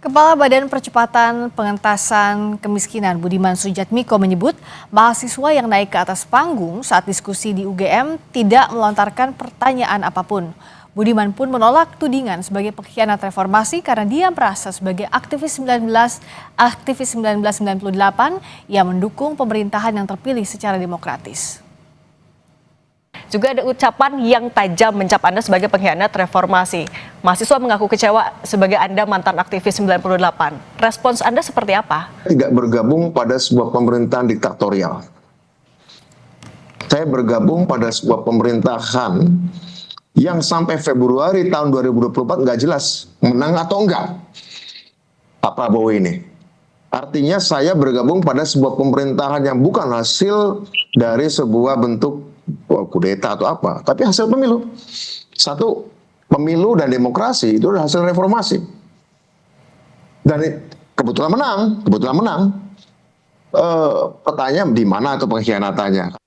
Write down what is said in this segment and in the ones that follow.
Kepala Badan Percepatan Pengentasan Kemiskinan Budiman Sujatmiko menyebut mahasiswa yang naik ke atas panggung saat diskusi di UGM tidak melontarkan pertanyaan apapun. Budiman pun menolak tudingan sebagai pengkhianat reformasi karena dia merasa sebagai aktivis 1998 yang mendukung pemerintahan yang terpilih secara demokratis. Juga ada ucapan yang tajam mencap Anda sebagai pengkhianat reformasi. Mahasiswa mengaku kecewa sebagai Anda mantan aktivis 98. Respons Anda seperti apa? Tidak bergabung pada sebuah pemerintahan diktatorial. Saya bergabung pada sebuah pemerintahan yang sampai Februari tahun 2024 nggak jelas menang atau enggak Pak Prabowo ini. Artinya saya bergabung pada sebuah pemerintahan yang bukan hasil dari sebuah bentuk kudeta atau apa, tapi hasil pemilu. Satu, pemilu dan demokrasi itu adalah hasil reformasi. Dan kebetulan menang. Pertanyaan di mana atau pengkhianatannya?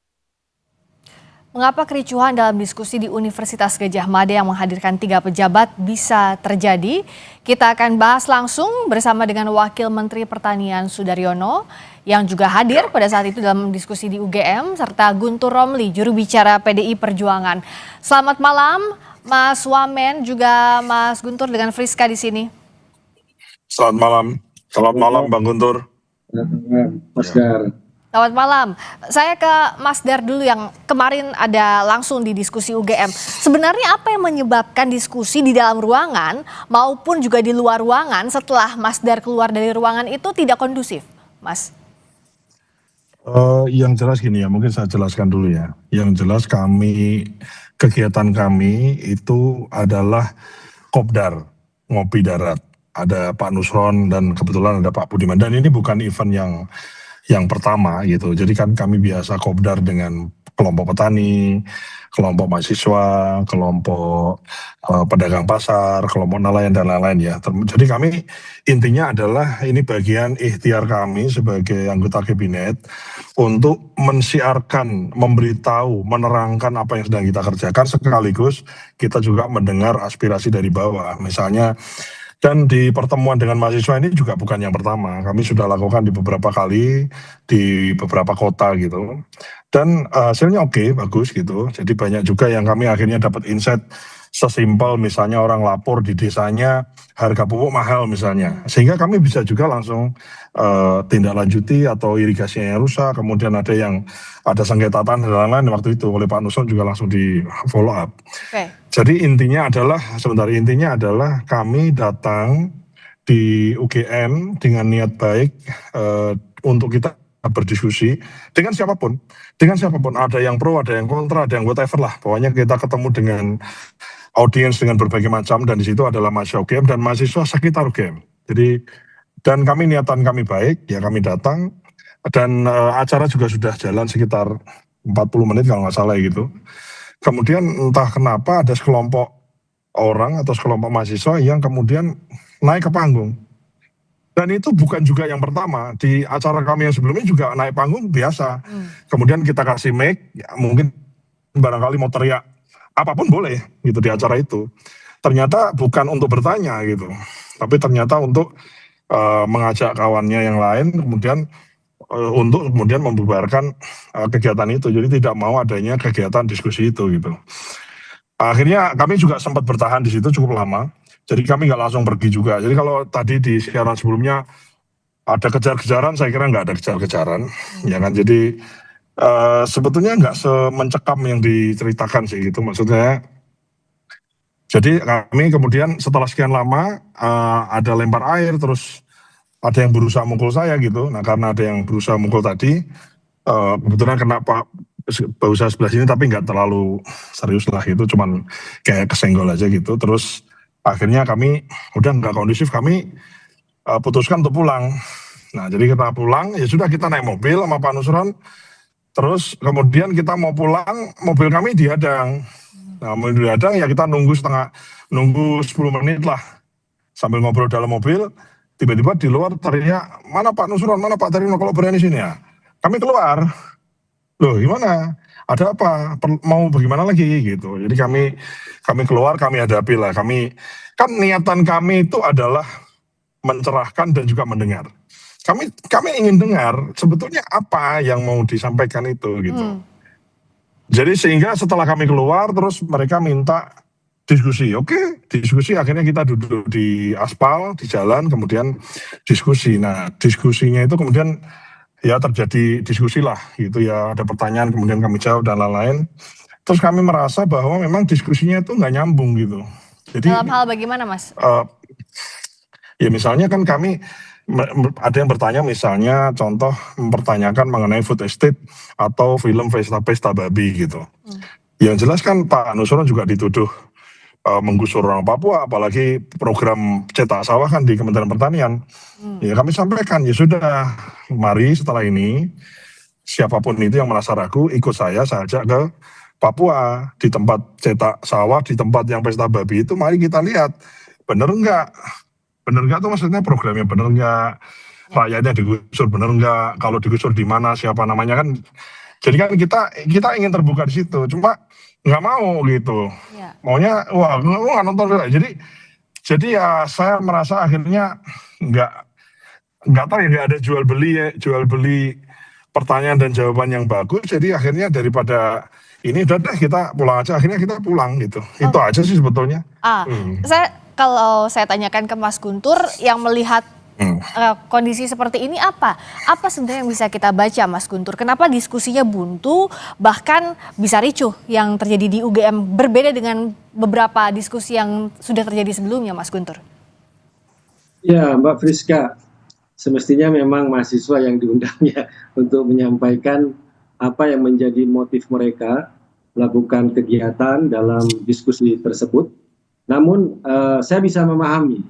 Mengapa kericuhan dalam diskusi di Universitas Gadjah Mada yang menghadirkan 3 pejabat bisa terjadi? Kita akan bahas langsung bersama dengan Wakil Menteri Pertanian Sudaryono yang juga hadir pada saat itu dalam diskusi di UGM, serta Guntur Romli, juru bicara PDI Perjuangan. Selamat malam, Mas Wamen, juga Mas Guntur dengan Friska di sini. Selamat malam Bang Guntur. Mas Dar. Selamat malam. Saya ke Mas Dar dulu yang kemarin ada langsung di diskusi UGM. Sebenarnya apa yang menyebabkan diskusi di dalam ruangan maupun juga di luar ruangan setelah Mas Dar keluar dari ruangan itu tidak kondusif, Mas? Yang jelas gini ya, mungkin saya jelaskan dulu ya. Yang jelas kegiatan kami itu adalah kopdar, ngopi darat. Ada Pak Nusron dan kebetulan ada Pak Budiman. Dan ini bukan event yang pertama gitu. Jadi kan kami biasa kopdar dengan kelompok petani, kelompok mahasiswa, kelompok pedagang pasar, kelompok nelayan dan lain-lain ya. Jadi kami intinya adalah ini bagian ikhtiar kami sebagai anggota kabinet untuk mensiarkan, memberitahu, menerangkan apa yang sedang kita kerjakan, sekaligus kita juga mendengar aspirasi dari bawah. Misalnya, dan di pertemuan dengan mahasiswa ini juga bukan yang pertama. Kami sudah lakukan di beberapa kali, di beberapa kota gitu. Dan hasilnya oke, bagus gitu. Jadi banyak juga yang kami akhirnya dapat insight sesimpel misalnya orang lapor di desanya harga pupuk mahal misalnya. Sehingga kami bisa juga langsung tindak lanjuti atau irigasinya yang rusak. Kemudian ada sengketa tanah dan lain-lain waktu itu oleh Pak Nusron juga langsung di follow up. Okay. Jadi intinya adalah kami datang di UGM dengan niat baik untuk kita berdiskusi dengan siapapun. Ada yang pro, ada yang kontra, ada yang whatever lah. Pokoknya kita ketemu dengan audiens dengan berbagai macam, dan di situ adalah mahasiswa UGM dan mahasiswa sekitar UGM. Jadi, dan niatan kami baik, ya kami datang, dan acara juga sudah jalan sekitar 40 menit kalau nggak salah gitu. Kemudian entah kenapa ada sekelompok orang atau sekelompok mahasiswa yang kemudian naik ke panggung. Dan itu bukan juga yang pertama, di acara kami yang sebelumnya juga naik panggung biasa. Kemudian kita kasih mic, ya mungkin barangkali mau teriak, apapun boleh gitu di acara itu. Ternyata bukan untuk bertanya gitu, tapi ternyata untuk mengajak kawannya yang lain, kemudian untuk kemudian membubarkan kegiatan itu. Jadi tidak mau adanya kegiatan diskusi itu gitu. Akhirnya kami juga sempat bertahan di situ cukup lama. Jadi kami nggak langsung pergi juga. Jadi kalau tadi di siaran sebelumnya ada kejar-kejaran, saya kira nggak ada kejar-kejaran, ya kan. Jadi sebetulnya nggak semencekam yang diceritakan sih gitu. Maksudnya, jadi kami kemudian setelah sekian lama ada lempar air, terus ada yang berusaha mukul saya gitu. Nah karena ada yang berusaha mukul tadi, kebetulan kena Pak berusaha sebelah sini, tapi nggak terlalu serius lah gitu, cuman kayak kesenggol aja gitu. Terus akhirnya kami udah nggak kondusif, kami putuskan untuk pulang. Nah jadi kita pulang, ya sudah kita naik mobil sama Pak Nusron. Terus kemudian kita mau pulang, mobil kami dihadang. Nah mobil dihadang ya kita nunggu 10 menit lah. Sambil ngobrol dalam mobil, tiba-tiba di luar teriak, mana Pak Nusron, mana Pak Tarino, kalau berani sini ya. Kami keluar, loh gimana, ada apa, mau bagaimana lagi gitu. Jadi kami keluar, kami hadapi lah. Kan niatan kami itu adalah mencerahkan dan juga mendengar. Kami ingin dengar sebetulnya apa yang mau disampaikan itu gitu. Jadi sehingga setelah kami keluar terus mereka minta diskusi. Oke, diskusi, akhirnya kita duduk di aspal, di jalan, kemudian diskusi. Nah, diskusinya itu kemudian ya terjadi diskusi lah gitu ya, ada pertanyaan kemudian kami jawab dan lain-lain. Terus kami merasa bahwa memang diskusinya itu nggak nyambung gitu. Jadi Dalam hal bagaimana, Mas? ya misalnya kan kami ada yang bertanya, misalnya contoh mempertanyakan mengenai food estate atau film pesta babi gitu. Yang jelas kan Pak Nusron juga dituduh menggusur orang Papua, apalagi program cetak sawah kan di Kementerian Pertanian. Ya kami sampaikan, ya sudah, mari setelah ini siapapun itu yang merasa ragu ikut saya ajak ke Papua, di tempat cetak sawah, di tempat yang pesta babi itu, mari kita lihat bener enggak tuh, maksudnya programnya bener enggak, rakyatnya digusur bener enggak, kalau digusur di mana, siapa namanya kan. Jadi kan kita ingin terbuka di situ, cuma nggak mau gitu, maunya wah nggak nonton. Jadi ya saya merasa akhirnya nggak tahu ya, nggak ada jual beli pertanyaan dan jawaban yang bagus. Jadi akhirnya daripada ini udah deh kita pulang aja, akhirnya kita pulang gitu. Itu aja sih sebetulnya. Kalau saya tanyakan ke Mas Guntur yang melihat kondisi seperti ini, apa sebenarnya yang bisa kita baca, Mas Guntur? Kenapa diskusinya buntu, bahkan bisa ricuh yang terjadi di UGM, berbeda dengan beberapa diskusi yang sudah terjadi sebelumnya, Mas Guntur? Ya, Mbak Friska, semestinya memang mahasiswa yang diundang ya untuk menyampaikan apa yang menjadi motif mereka melakukan kegiatan dalam diskusi tersebut. Namun saya bisa memahami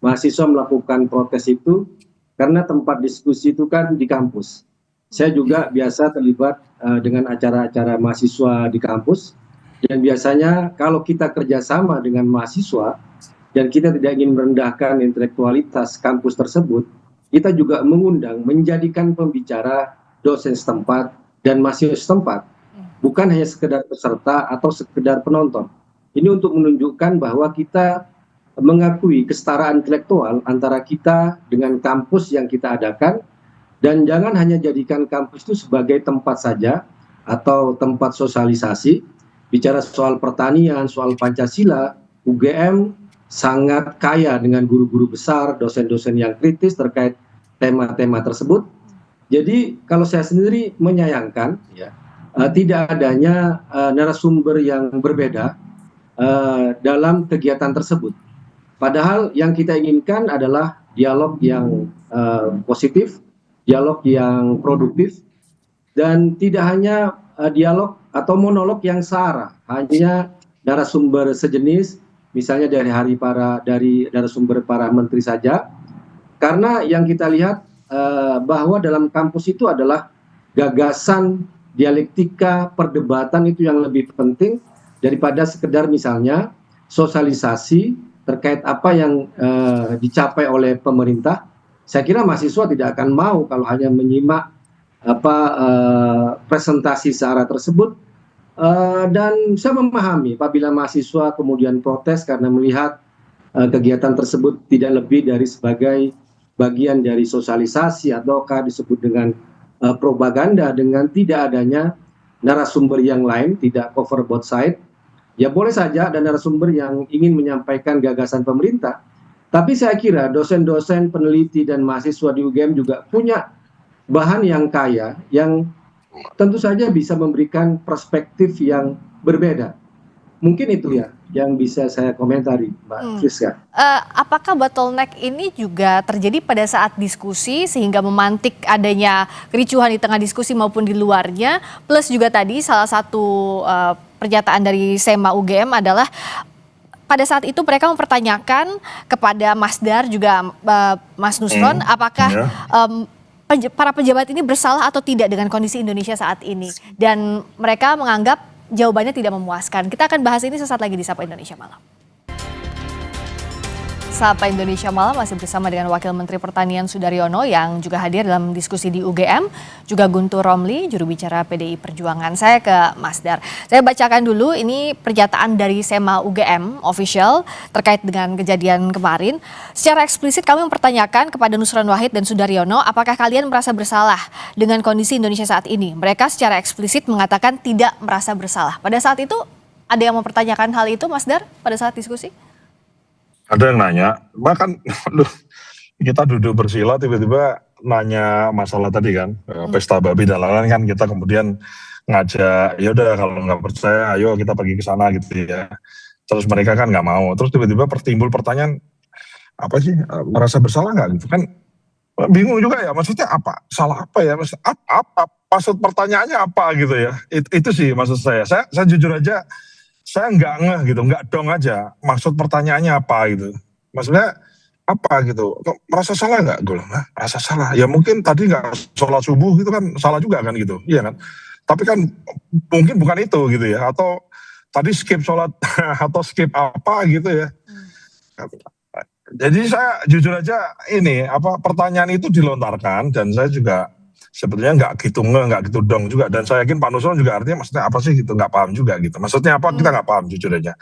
mahasiswa melakukan protes itu karena tempat diskusi itu kan di kampus. Saya juga biasa terlibat dengan acara-acara mahasiswa di kampus, dan biasanya kalau kita kerjasama dengan mahasiswa dan kita tidak ingin merendahkan intelektualitas kampus tersebut, kita juga mengundang, menjadikan pembicara dosen setempat dan mahasiswa setempat, bukan hanya sekedar peserta atau sekedar penonton. Ini untuk menunjukkan bahwa kita mengakui kesetaraan intelektual antara kita dengan kampus yang kita adakan, dan jangan hanya jadikan kampus itu sebagai tempat saja atau tempat sosialisasi. Bicara soal pertanian, soal Pancasila, UGM sangat kaya dengan guru-guru besar, dosen-dosen yang kritis terkait tema-tema tersebut. Jadi kalau saya sendiri menyayangkan ya, tidak adanya narasumber yang berbeda dalam kegiatan tersebut. Padahal yang kita inginkan adalah dialog yang positif, dialog yang produktif, dan tidak hanya dialog atau monolog yang searah, hanya narasumber sejenis, misalnya dari narasumber para menteri saja. Karena yang kita lihat bahwa dalam kampus itu adalah gagasan, dialektika, perdebatan itu yang lebih penting daripada sekedar misalnya sosialisasi terkait apa yang dicapai oleh pemerintah. Saya kira mahasiswa tidak akan mau kalau hanya menyimak presentasi searah tersebut. Dan saya memahami apabila mahasiswa kemudian protes karena melihat kegiatan tersebut tidak lebih dari sebagai bagian dari sosialisasi ataukah disebut dengan propaganda dengan tidak adanya narasumber yang lain, tidak cover both side. Ya boleh saja ada narasumber yang ingin menyampaikan gagasan pemerintah, tapi saya kira dosen-dosen, peneliti, dan mahasiswa di UGM juga punya bahan yang kaya, yang tentu saja bisa memberikan perspektif yang berbeda. Mungkin itu ya yang bisa saya komentari, Mbak Friska. Apakah bottleneck ini juga terjadi pada saat diskusi sehingga memantik adanya kericuhan di tengah diskusi maupun di luarnya? Plus juga tadi salah satu pernyataan dari SEMA UGM adalah pada saat itu mereka mempertanyakan kepada Mas Dar juga Mas Nusron apakah para pejabat ini bersalah atau tidak dengan kondisi Indonesia saat ini, dan mereka menganggap jawabannya tidak memuaskan. Kita akan bahas ini sesaat lagi di Sapa Indonesia Malam. Sapa Indonesia Malam masih bersama dengan Wakil Menteri Pertanian Sudaryono yang juga hadir dalam diskusi di UGM, juga Guntur Romli, juru bicara PDI Perjuangan. Saya ke Mas Dar. Saya bacakan dulu ini pernyataan dari Sema UGM official terkait dengan kejadian kemarin. Secara eksplisit kami mempertanyakan kepada Nusron Wahid dan Sudaryono, apakah kalian merasa bersalah dengan kondisi Indonesia saat ini? Mereka secara eksplisit mengatakan tidak merasa bersalah. Pada saat itu ada yang mempertanyakan hal itu, Mas Dar, pada saat diskusi? Ada yang nanya, bahkan kita duduk bersila tiba-tiba nanya masalah tadi kan, pesta babi dan lain-lain kan, kita kemudian ngajak, ya udah kalau nggak percaya ayo kita pergi ke sana gitu ya. Terus mereka kan nggak mau, terus tiba-tiba timbul pertanyaan, apa sih, merasa bersalah nggak gitu kan, bingung juga ya, maksudnya apa, salah apa ya, apa maksud pertanyaannya apa gitu ya, itu sih maksud saya jujur aja, saya nggak ngeh gitu, nggak dong aja maksud pertanyaannya apa gitu, maksudnya apa gitu, kok merasa salah nggak, gue bilang, merasa salah, ya mungkin tadi nggak sholat subuh itu kan salah juga kan gitu, iya kan, tapi kan mungkin bukan itu gitu ya, atau tadi skip sholat atau skip apa gitu ya. Jadi saya jujur aja ini pertanyaan itu dilontarkan dan saya juga sebetulnya nggak gitu nggak gitu dong juga, dan saya yakin Pak Nusron juga artinya maksudnya apa sih gitu, nggak paham juga gitu, maksudnya apa kita nggak paham jujur aja.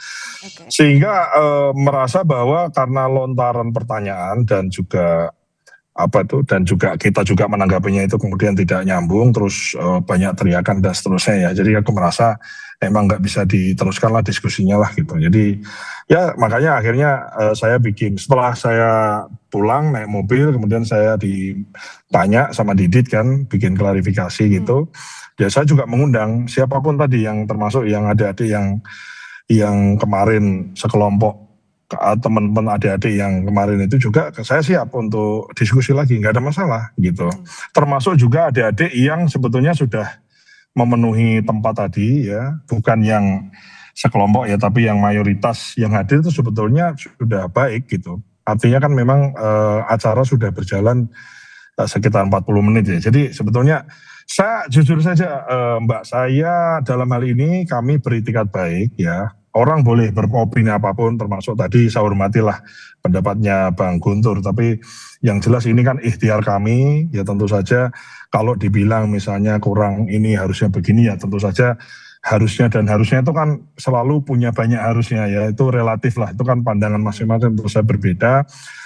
Sehingga merasa bahwa karena lontaran pertanyaan dan juga dan juga kita juga menanggapinya itu kemudian tidak nyambung, terus banyak teriakan dan seterusnya ya, jadi aku merasa emang nggak bisa diteruskan lah diskusinya lah gitu. Jadi ya makanya akhirnya saya bikin, setelah saya pulang naik mobil kemudian saya ditanya sama Didit kan, bikin klarifikasi gitu. Ya saya juga mengundang siapapun tadi yang termasuk yang adik-adik yang kemarin sekelompok teman-teman adik-adik yang kemarin itu juga, saya siap untuk diskusi lagi, nggak ada masalah gitu. Termasuk juga adik-adik yang sebetulnya sudah memenuhi tempat tadi ya, bukan yang sekelompok ya, tapi yang mayoritas yang hadir itu sebetulnya sudah baik gitu. Artinya kan memang acara sudah berjalan sekitar 40 menit ya. Jadi sebetulnya saya jujur saja Mbak, saya dalam hal ini kami beritikat baik ya. Orang boleh beropini apapun, termasuk tadi saya hormatilah pendapatnya Bang Guntur, tapi yang jelas ini kan ikhtiar kami, ya tentu saja kalau dibilang misalnya kurang ini harusnya begini ya tentu saja harusnya, dan harusnya itu kan selalu punya banyak harusnya ya, itu relatif lah, itu kan pandangan masing-masing tentu saja berbeda,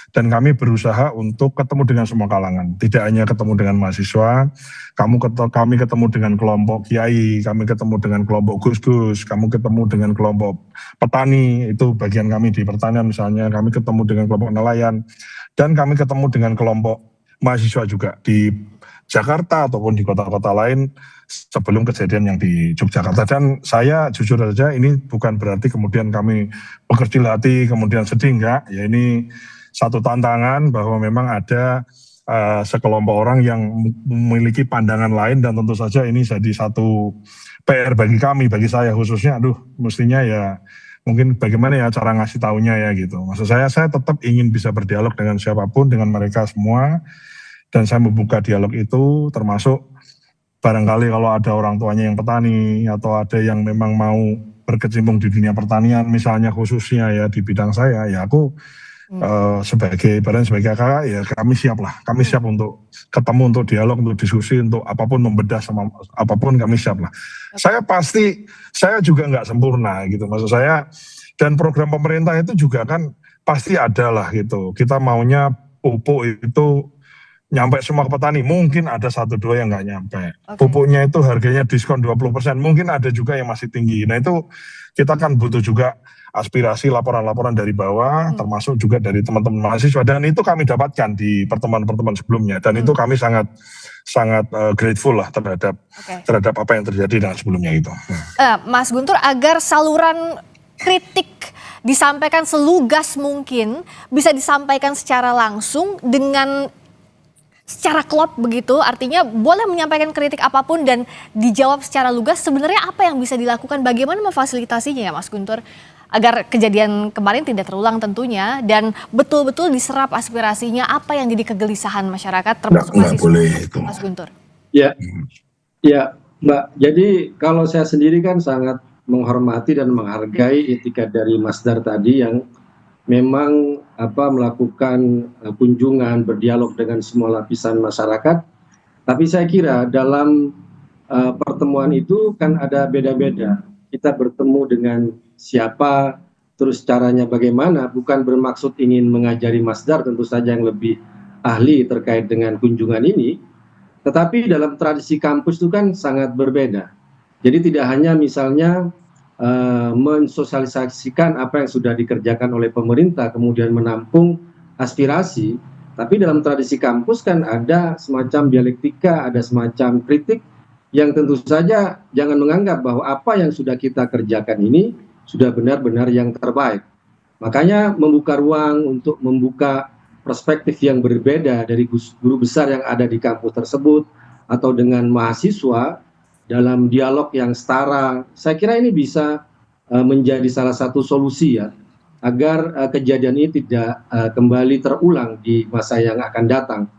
dan kami berusaha untuk ketemu dengan semua kalangan, tidak hanya ketemu dengan mahasiswa, kami ketemu dengan kelompok kiai, kami ketemu dengan kelompok gus-gus, kami ketemu dengan kelompok petani, itu bagian kami di pertanian misalnya, kami ketemu dengan kelompok nelayan, dan kami ketemu dengan kelompok mahasiswa juga di Jakarta ataupun di kota-kota lain sebelum kejadian yang di Yogyakarta. Dan saya jujur saja ini bukan berarti kemudian kami berkecil hati, kemudian sedih, enggak. Ya ini satu tantangan bahwa memang ada sekelompok orang yang memiliki pandangan lain, dan tentu saja ini jadi satu PR bagi kami, bagi saya khususnya, mestinya ya mungkin bagaimana ya cara ngasih taunya ya gitu. Maksud saya tetap ingin bisa berdialog dengan siapapun, dengan mereka semua, dan saya membuka dialog itu termasuk barangkali kalau ada orang tuanya yang petani atau ada yang memang mau berkecimpung di dunia pertanian misalnya khususnya ya di bidang saya, ya aku sebagai kakak ya kami siap untuk ketemu, untuk dialog, untuk diskusi, untuk apapun membedah sama apapun kami siap lah. Saya juga nggak sempurna gitu maksud saya, dan program pemerintah itu juga kan pasti ada lah gitu, kita maunya pupuk itu nyampe semua ke petani, mungkin ada 1-2 yang nggak nyampe. Pupuknya itu harganya diskon 20%, mungkin ada juga yang masih tinggi. Nah itu kita kan butuh juga aspirasi, laporan-laporan dari bawah, termasuk juga dari teman-teman mahasiswa, dan itu kami dapatkan di pertemuan-pertemuan sebelumnya, dan itu kami sangat grateful lah terhadap apa yang terjadi dengan sebelumnya itu. Mas Guntur, agar saluran kritik disampaikan selugas mungkin, bisa disampaikan secara langsung dengan secara klop begitu, artinya boleh menyampaikan kritik apapun dan dijawab secara lugas, sebenarnya apa yang bisa dilakukan, bagaimana memfasilitasinya ya Mas Guntur, agar kejadian kemarin tidak terulang tentunya, dan betul-betul diserap aspirasinya, apa yang jadi kegelisahan masyarakat termasuk mahasiswa, Mas Guntur? Ya Mbak, jadi kalau saya sendiri kan sangat menghormati dan menghargai etikat dari Mas Dar tadi yang memang melakukan kunjungan, berdialog dengan semua lapisan masyarakat. Tapi saya kira dalam pertemuan itu kan ada beda-beda. Kita bertemu dengan siapa, terus caranya bagaimana, bukan bermaksud ingin mengajari Mas Dar tentu saja yang lebih ahli terkait dengan kunjungan ini, tetapi dalam tradisi kampus itu kan sangat berbeda. Jadi tidak hanya misalnya mensosialisasikan apa yang sudah dikerjakan oleh pemerintah, kemudian menampung aspirasi, tapi dalam tradisi kampus kan ada semacam dialektika, ada semacam kritik, yang tentu saja jangan menganggap bahwa apa yang sudah kita kerjakan ini sudah benar-benar yang terbaik. Makanya membuka ruang untuk membuka perspektif yang berbeda dari guru besar yang ada di kampus tersebut atau dengan mahasiswa dalam dialog yang setara, saya kira ini bisa menjadi salah satu solusi ya, agar kejadian ini tidak kembali terulang di masa yang akan datang.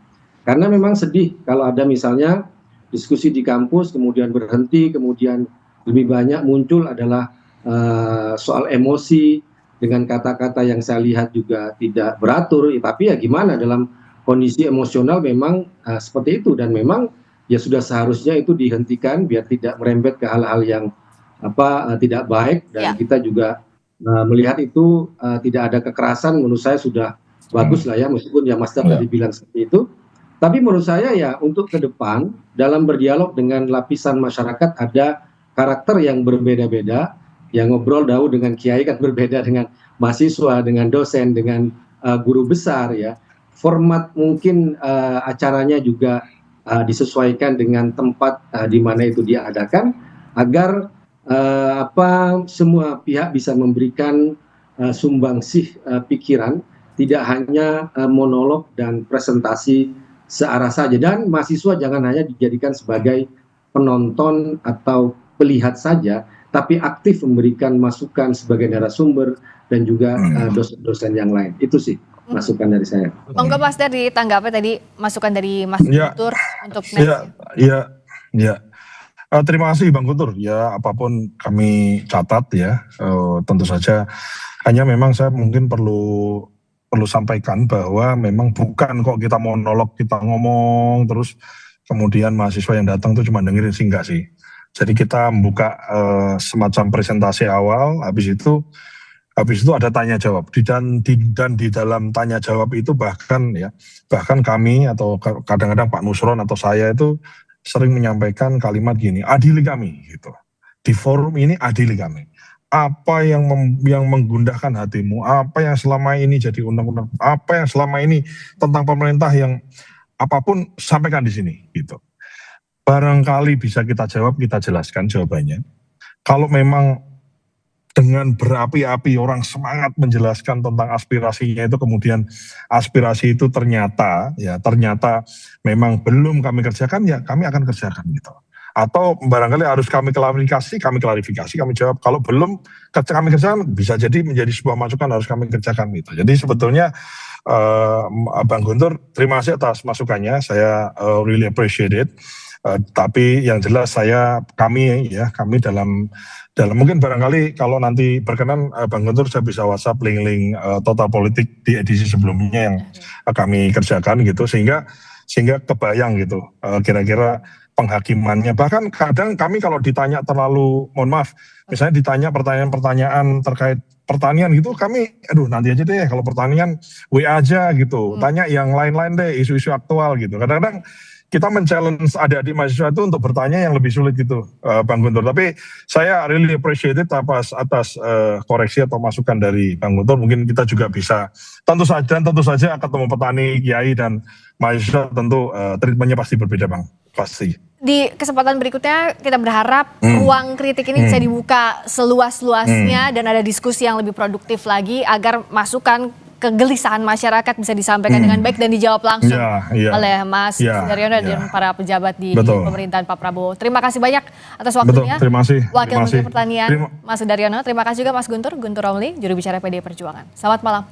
Karena memang sedih kalau ada misalnya diskusi di kampus kemudian berhenti, kemudian lebih banyak muncul adalah soal emosi dengan kata-kata yang saya lihat juga tidak beratur, tapi ya gimana dalam kondisi emosional memang seperti itu, dan memang ya sudah seharusnya itu dihentikan biar tidak merembet ke hal-hal yang tidak baik, dan kita juga melihat itu tidak ada kekerasan. Menurut saya sudah bagus lah ya, meskipun ya Mas Dar tadi bilang seperti itu. Tapi menurut saya ya untuk ke depan dalam berdialog dengan lapisan masyarakat ada karakter yang berbeda-beda. Yang ngobrol jauh dengan kiai kan berbeda dengan mahasiswa, dengan dosen, dengan guru besar ya. Format mungkin acaranya juga disesuaikan dengan tempat di mana itu diadakan, agar semua pihak bisa memberikan sumbangsih pikiran, tidak hanya monolog dan presentasi searah saja, dan mahasiswa jangan hanya dijadikan sebagai penonton atau pelihat saja, tapi aktif memberikan masukan sebagai narasumber dan juga dosen-dosen yang lain. Itu sih masukan dari saya. Monggo Mas Dar ditanggapi tadi masukan dari Mas Guntur untuk next. Ya. Terima kasih Bang Guntur. Ya, apapun kami catat ya. Tentu saja hanya memang saya mungkin perlu sampaikan bahwa memang bukan kok kita monolog, kita ngomong terus kemudian mahasiswa yang datang tuh cuma dengerin sih, enggak sih. Jadi kita membuka semacam presentasi awal, habis itu ada tanya jawab. Dan di dalam tanya jawab itu bahkan kami atau kadang-kadang Pak Nusron atau saya itu sering menyampaikan kalimat gini, adili kami gitu. Di forum ini adili kami. Apa yang menggundahkan hatimu, apa yang selama ini jadi undang-undang, apa yang selama ini tentang pemerintah yang apapun sampaikan di sini gitu. Barangkali bisa kita jawab, kita jelaskan jawabannya. Kalau memang dengan berapi-api orang semangat menjelaskan tentang aspirasinya itu, kemudian aspirasi itu ternyata memang belum kami kerjakan, ya kami akan kerjakan gitu. Atau barangkali harus kami klarifikasi, kami jawab. Kalau belum kami kerjakan, bisa jadi menjadi sebuah masukan harus kami kerjakan gitu. Jadi sebetulnya Bang Guntur, terima kasih atas masukannya, saya really appreciate it. Tapi yang jelas kami dalam mungkin barangkali kalau nanti berkenan Bang Guntur, saya bisa WhatsApp link Total Politik di edisi sebelumnya yang kami kerjakan gitu, sehingga kebayang gitu kira-kira penghakimannya. Bahkan kadang kami kalau ditanya terlalu, mohon maaf, misalnya ditanya pertanyaan-pertanyaan terkait pertanian gitu, kami nanti aja deh, kalau pertanian WA aja gitu, tanya yang lain-lain deh, isu-isu aktual gitu. Kadang-kadang kita men-challenge adik-adik mahasiswa itu untuk bertanya yang lebih sulit gitu, Bang Guntur. Tapi saya really appreciate it atas koreksi atau masukan dari Bang Guntur. Mungkin kita juga bisa, tentu saja ketemu petani, kiai, dan mahasiswa tentu treatmentnya pasti berbeda, Bang. Pasti. Di kesempatan berikutnya kita berharap ruang kritik ini bisa dibuka seluas-luasnya dan ada diskusi yang lebih produktif lagi agar masukan kegelisahan masyarakat bisa disampaikan dengan baik dan dijawab langsung oleh Mas Daryono dan para pejabat di pemerintahan Pak Prabowo. Terima kasih banyak atas waktunya. Terima kasih. Wakil Menteri Pertanian Mas Daryono. Terima kasih juga Mas Guntur Romli, juru bicara PDI Perjuangan. Selamat malam.